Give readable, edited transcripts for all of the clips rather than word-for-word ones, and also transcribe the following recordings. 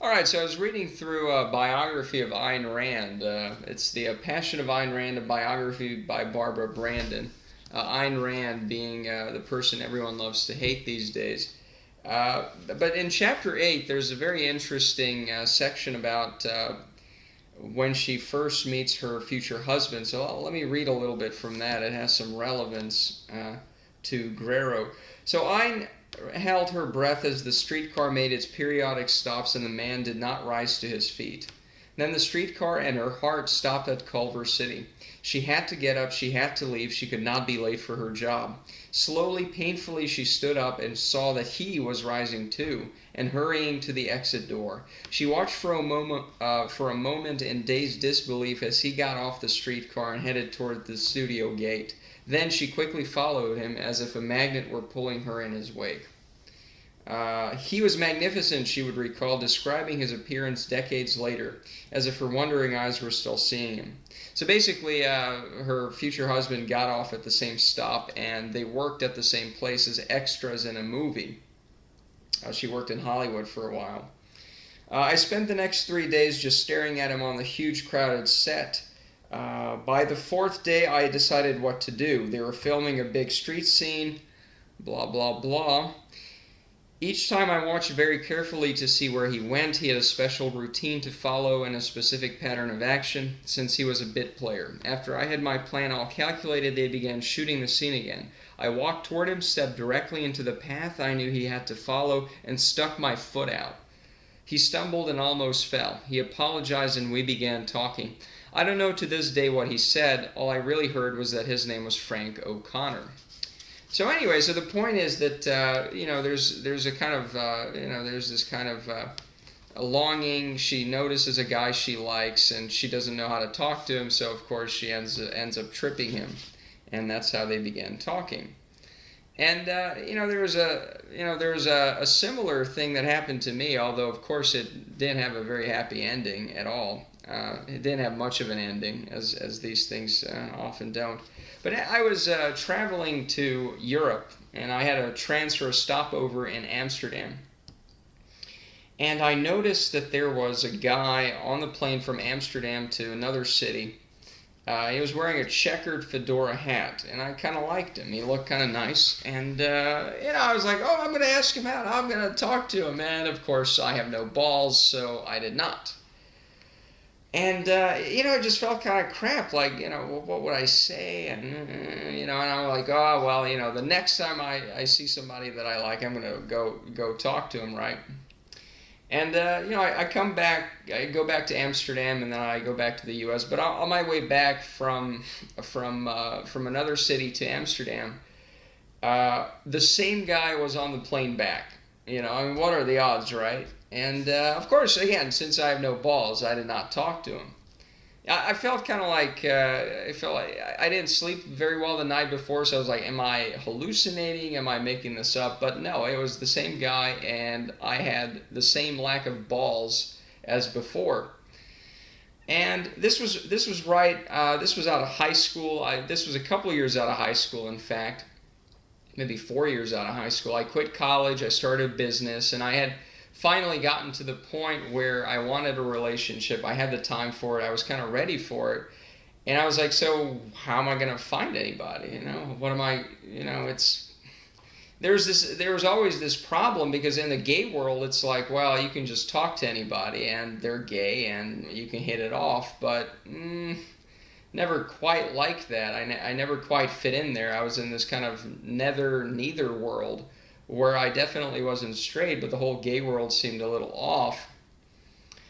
All right, so I was reading through a biography of Ayn Rand. It's the Passion of Ayn Rand, a biography by Barbara Brandon. Ayn Rand being the person everyone loves to hate these days. But in chapter 8, there's a very interesting section about when she first meets her future husband. So let me read a little bit from that. It has some relevance to Grero. So Ayn held her breath as the streetcar made its periodic stops and the man did not rise to his feet. Then the streetcar and her heart stopped at Culver City. She had to get up, she had to leave, she could not be late for her job. Slowly, painfully, she stood up and saw that he was rising too, and hurrying to the exit door. She watched for a moment in dazed disbelief as he got off the streetcar and headed toward the studio gate. Then she quickly followed him as if a magnet were pulling her in his wake. He was magnificent, she would recall, describing his appearance decades later, as if her wondering eyes were still seeing him. So basically, her future husband got off at the same stop, and they worked at the same place as extras in a movie. She worked in Hollywood for a while. I spent the next 3 days just staring at him on the huge crowded set. By the fourth day, I decided what to do. They were filming a big street scene, blah, blah, blah. Each time I watched very carefully to see where he went. He had a special routine to follow and a specific pattern of action, since he was a bit player. After I had my plan all calculated, they began shooting the scene again. I walked toward him, stepped directly into the path I knew he had to follow, and stuck my foot out. He stumbled and almost fell. He apologized and we began talking. I don't know to this day what he said. All I really heard was that his name was Frank O'Connor. So anyway, so the point is that there's a kind of there's this kind of a longing. She notices a guy she likes, and she doesn't know how to talk to him. So of course she ends up tripping him, and that's how they began talking. And there was a similar thing that happened to me, although of course it didn't have a very happy ending at all. It didn't have much of an ending, as these things often don't. But I was traveling to Europe, and I had a transfer stopover in Amsterdam. And I noticed that there was a guy on the plane from Amsterdam to another city. He was wearing a checkered fedora hat, and I kind of liked him. He looked kind of nice, and I was like, oh, I'm going to ask him out. I'm going to talk to him. And of course, I have no balls, so I did not. And, it just felt kind of crap, like, what would I say? And I'm like, oh, well, the next time I see somebody that I like, I'm going to go talk to him, right? And, I come back, I go back to Amsterdam, and then I go back to the U.S., but on my way back from another city to Amsterdam, the same guy was on the plane back. What are the odds, right? And, of course, again, since I have no balls, I did not talk to him. I felt kind of like, I didn't sleep very well the night before, so I was like, am I hallucinating? Am I making this up? But no, it was the same guy, and I had the same lack of balls as before. And this was out of high school. This was a couple of years out of high school, in fact. Maybe 4 years out of high school. I quit college, I started a business, and I had finally gotten to the point where I wanted a relationship. I had the time for it. I was kind of ready for it. And I was like, so how am I going to find anybody? What am I, there was always this problem, because in the gay world, it's like, well, you can just talk to anybody and they're gay and you can hit it off. But never quite like that. I never quite fit in there. I was in this kind of neither world, where I definitely wasn't straight, but the whole gay world seemed a little off.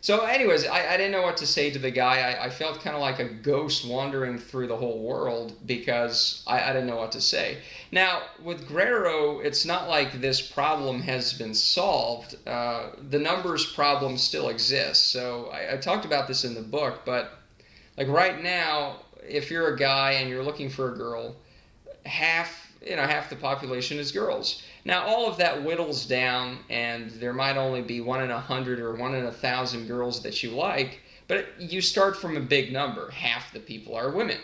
So anyways, I didn't know what to say to the guy. I felt kind of like a ghost wandering through the whole world, because I didn't know what to say. Now, with Grero, it's not like this problem has been solved. The numbers problem still exists. So I talked about this in the book, but like right now, if you're a guy and you're looking for a girl, half the population is girls. Now, all of that whittles down, and there might only be 1 in 100 or 1 in 1,000 girls that you like, but you start from a big number. Half the people are women.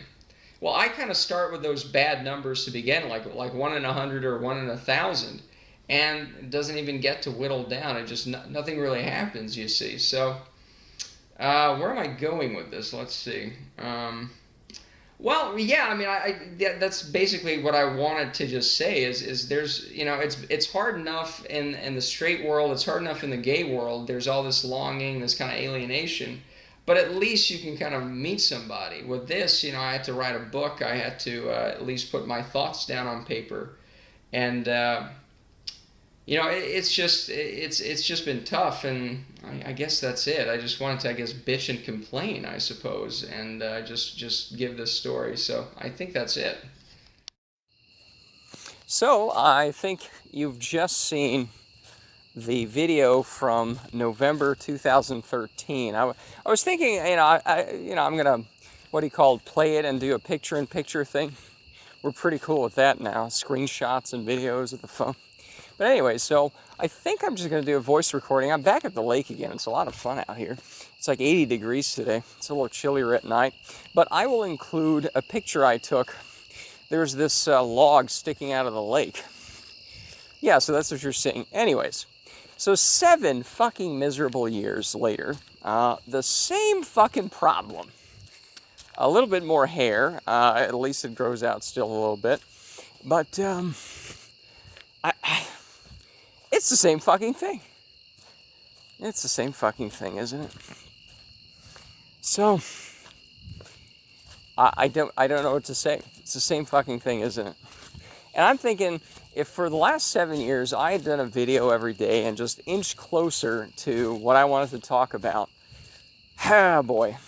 Well, I kind of start with those bad numbers to begin, like 1 in 100 or 1 in 1,000, and it doesn't even get to whittle down. It just nothing really happens, you see. So where am I going with this? Let's see. Well, yeah, I mean, that's basically what I wanted to just say is there's, it's hard enough in the straight world, it's hard enough in the gay world. There's all this longing, this kind of alienation, but at least you can kind of meet somebody. With this, I had to write a book. I had to at least put my thoughts down on paper, and it's just been tough, and I guess that's it. I just wanted to, I guess, bitch and complain, I suppose, and just give this story. So I think that's it. So I think you've just seen the video from November 2013. I was thinking, I'm gonna, what do you call it, play it and do a picture-in-picture thing. We're pretty cool with that now, screenshots and videos of the phone. But anyway, so I think I'm just going to do a voice recording. I'm back at the lake again. It's a lot of fun out here. It's like 80 degrees today. It's a little chillier at night. But I will include a picture I took. There's this log sticking out of the lake. Yeah, so that's what you're seeing. Anyways, so 7 fucking miserable years later, the same fucking problem. A little bit more hair. At least it grows out still a little bit. But it's the same fucking thing. It's the same fucking thing, isn't it? So, I don't know what to say. It's the same fucking thing, isn't it? And I'm thinking, if for the last 7 years I had done a video every day and just inched closer to what I wanted to talk about, boy.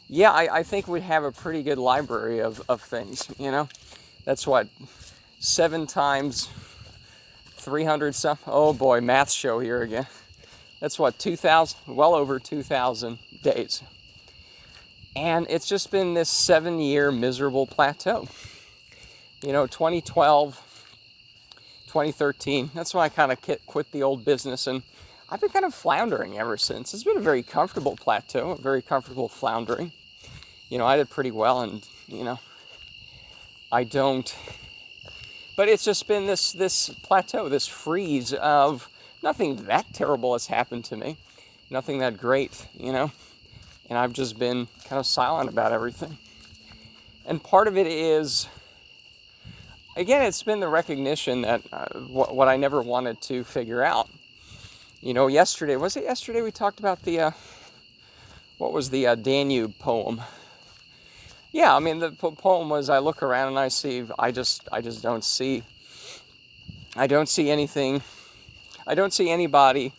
Yeah, I think we'd have a pretty good library of things, That's what, 7 times 300 something. Oh boy, math show here again. That's what, 2,000, well over 2,000 days. And it's just been this 7-year miserable plateau. 2012, 2013, that's when I kind of quit the old business, and I've been kind of floundering ever since. It's been a very comfortable plateau, a very comfortable floundering. I did pretty well, and, I don't... But it's just been this plateau, this freeze of nothing that terrible has happened to me. Nothing that great, And I've just been kind of silent about everything. And part of it is, again, it's been the recognition that what I never wanted to figure out. Yesterday, was it yesterday we talked about the, what was the Danube poem? Yeah, I mean, the poem was, I look around and I see, I just don't see anything, I don't see anybody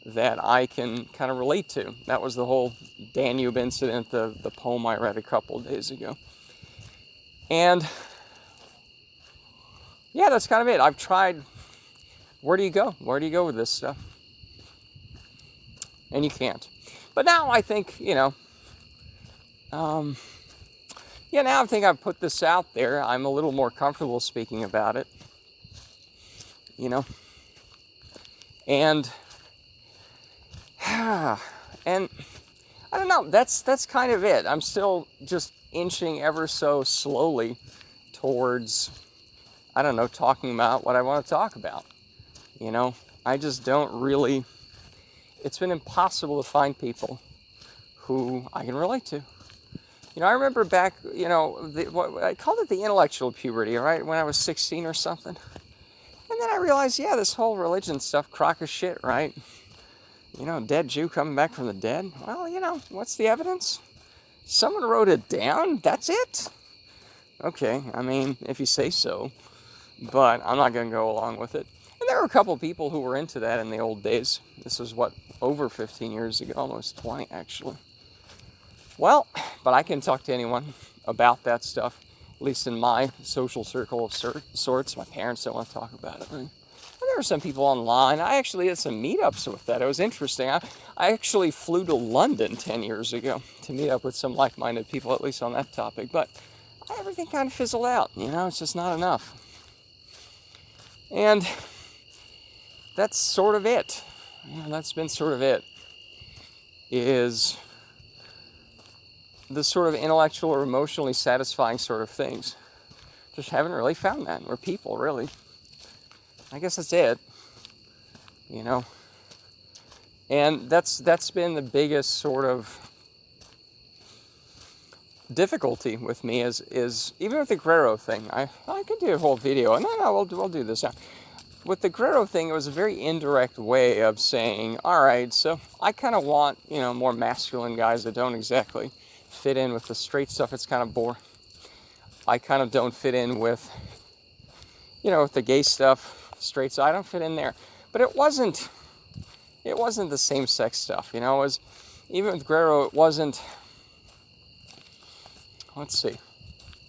that I can kind of relate to. That was the whole Danube incident, the poem I read a couple of days ago. And, yeah, that's kind of it. I've tried, where do you go? Where do you go with this stuff? And you can't. But now I think, now I think I've put this out there. I'm a little more comfortable speaking about it. And and I don't know, that's kind of it. I'm still just inching ever so slowly towards, I don't know, talking about what I want to talk about. I just don't really, it's been impossible to find people who I can relate to. I remember back, what I called it the intellectual puberty, right? When I was 16 or something. And then I realized, yeah, this whole religion stuff, crock of shit, right? Dead Jew coming back from the dead. Well, what's the evidence? Someone wrote it down? That's it? Okay, I mean, if you say so. But I'm not going to go along with it. And there were a couple people who were into that in the old days. This was, over 15 years ago, almost 20, actually. Well, but I can talk to anyone about that stuff, at least in my social circle of sorts. My parents don't want to talk about it. And there were some people online. I actually had some meetups with that. It was interesting. I actually flew to London 10 years ago to meet up with some like-minded people, at least on that topic. But everything kind of fizzled out. It's just not enough. And that's sort of it. That's been sort of it. Is the sort of intellectual or emotionally satisfying sort of things. Just haven't really found that. We're people, really. I guess that's it, you know. And that's been the biggest sort of difficulty with me is even with the Grero thing. I could do a whole video. No, we'll do this now. With the Grero thing, it was a very indirect way of saying, all right, so I kind of want, you know, more masculine guys that don't exactly fit in with the straight stuff. It's kind of boring. I kind of don't fit in with, you know, with the gay stuff, straight, so I don't fit in there. But it wasn't the same sex stuff, you know. It was, even with Grero, it wasn't, let's see.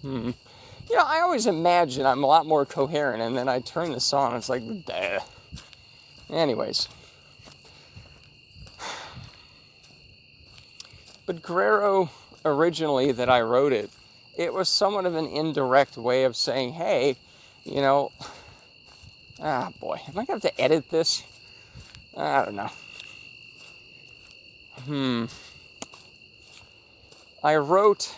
You know, I always imagine I'm a lot more coherent, and then I turn this on, and it's like, duh. Anyways. But Grero, originally, that I wrote it, it was somewhat of an indirect way of saying, hey, you know, boy, am I going to have to edit this? I don't know. I wrote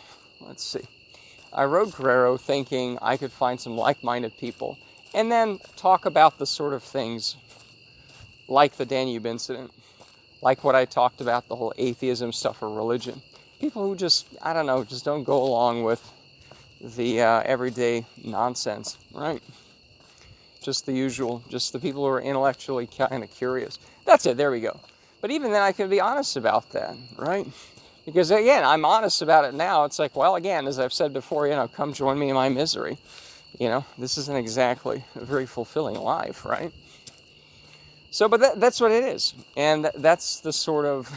Grero thinking I could find some like-minded people and then talk about the sort of things like the Danube incident, like what I talked about, the whole atheism stuff or religion. People who just, I don't know, just don't go along with the everyday nonsense, right? Just the usual, just the people who are intellectually kind of curious. That's it, there we go. But even then I can be honest about that, right? Because again, I'm honest about it now. It's like, well, again, as I've said before, you know, come join me in my misery. You know, this isn't exactly a very fulfilling life, right? So, but that's what it is. And that's the sort of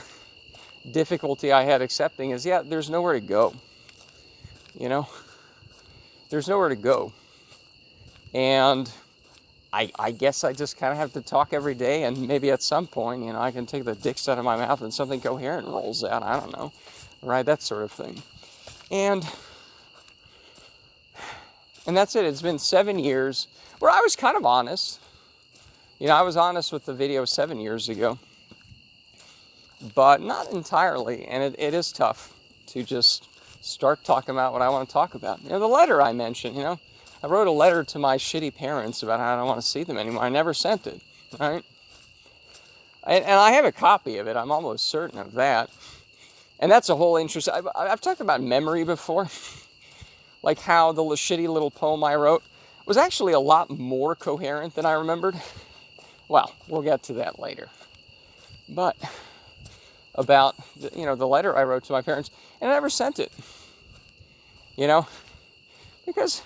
difficulty I had accepting is, yeah, there's nowhere to go. You know, there's nowhere to go. And I guess I just kind of have to talk every day, and maybe at some point, you know, I can take the dicks out of my mouth and something coherent rolls out. I don't know, right? That sort of thing. And that's it. It's been 7 years where I was kind of honest. You know, I was honest with the video 7 years ago, but not entirely. And it is tough to just start talking about what I want to talk about. You know, the letter I mentioned, you know, I wrote a letter to my shitty parents about how I don't want to see them anymore. I never sent it, right? And I have a copy of it. I'm almost certain of that. And that's a whole interest. I've talked about memory before. Like how the shitty little poem I wrote was actually a lot more coherent than I remembered. Well, we'll get to that later. But about, you know, the letter I wrote to my parents, and I never sent it. You know? Because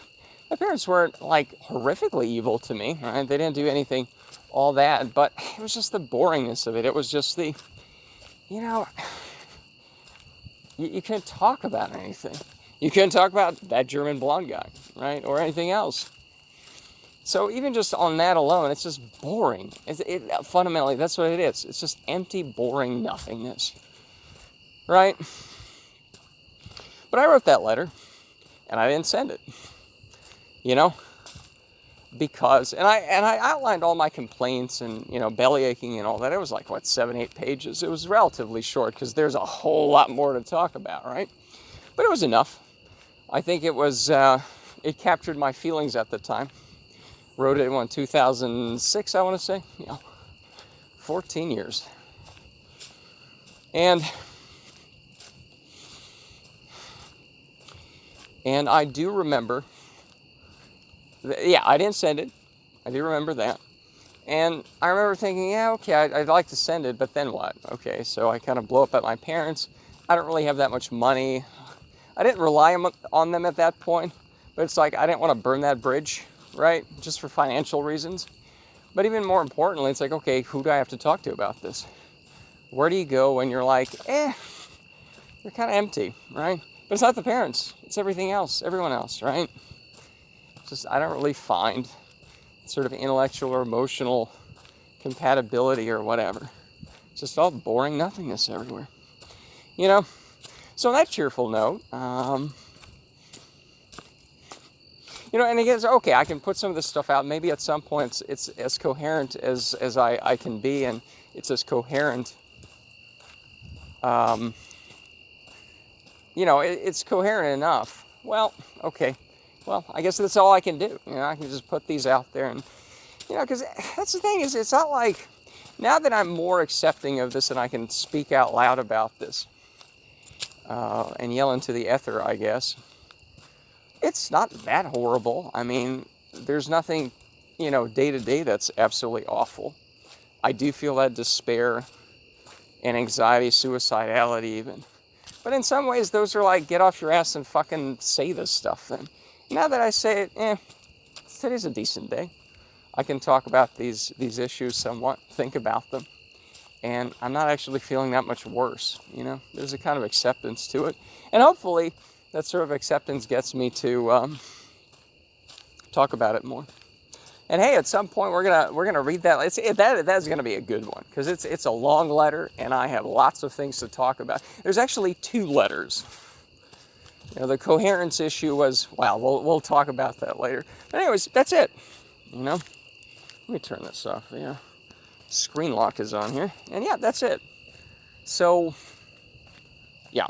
my parents weren't, like, horrifically evil to me, right? They didn't do anything all that, but it was just the boringness of it. It was just the, you know, you couldn't talk about anything. You couldn't talk about that German blonde guy, right? Or anything else. So even just on that alone, it's just boring. Fundamentally, that's what it is. It's just empty, boring nothingness, right? But I wrote that letter, and I didn't send it. You know, because, and I outlined all my complaints and, you know, belly aching and all that. It was like, what, 7-8 pages. It was relatively short because there's a whole lot more to talk about, right? But it was enough. I think it was, it captured my feelings at the time. Wrote it in 2006, I want to say. You know, 14 years. And I do remember, yeah, I didn't send it. I do remember that. And I remember thinking, yeah, okay, I'd like to send it, but then what? Okay, so I kind of blow up at my parents. I don't really have that much money. I didn't rely on them at that point, but it's like I didn't want to burn that bridge, right? Just for financial reasons. But even more importantly, it's like, okay, who do I have to talk to about this? Where do you go when you're like, you're kind of empty, right? But it's not the parents. It's everything else, everyone else, right? Just, I don't really find sort of intellectual or emotional compatibility or whatever. It's just all boring nothingness everywhere. You know? So on that cheerful note, you know, and again, okay, I can put some of this stuff out. Maybe at some point it's as coherent as I can be, and it's as coherent, you know, it's coherent enough. Well, okay. Well, I guess that's all I can do. You know, I can just put these out there, and You know, because that's the thing, is it's not like, now that I'm more accepting of this and I can speak out loud about this and yell into the ether, I guess, it's not that horrible. I mean, there's nothing, you know, day to day that's absolutely awful. I do feel that despair and anxiety, suicidality even. But in some ways, those are like, get off your ass and fucking say this stuff then. Now that I say it, today's a decent day. I can talk about these issues somewhat, think about them, and I'm not actually feeling that much worse, you know? There's a kind of acceptance to it. And hopefully, that sort of acceptance gets me to talk about it more. And hey, at some point we're gonna read that. That's gonna be a good one, because it's a long letter, and I have lots of things to talk about. There's actually 2 letters. You know, the coherence issue was, well, we'll talk about that later. But anyways, that's it. You know, let me turn this off. Yeah, screen lock is on here, and yeah, that's it. So, yeah.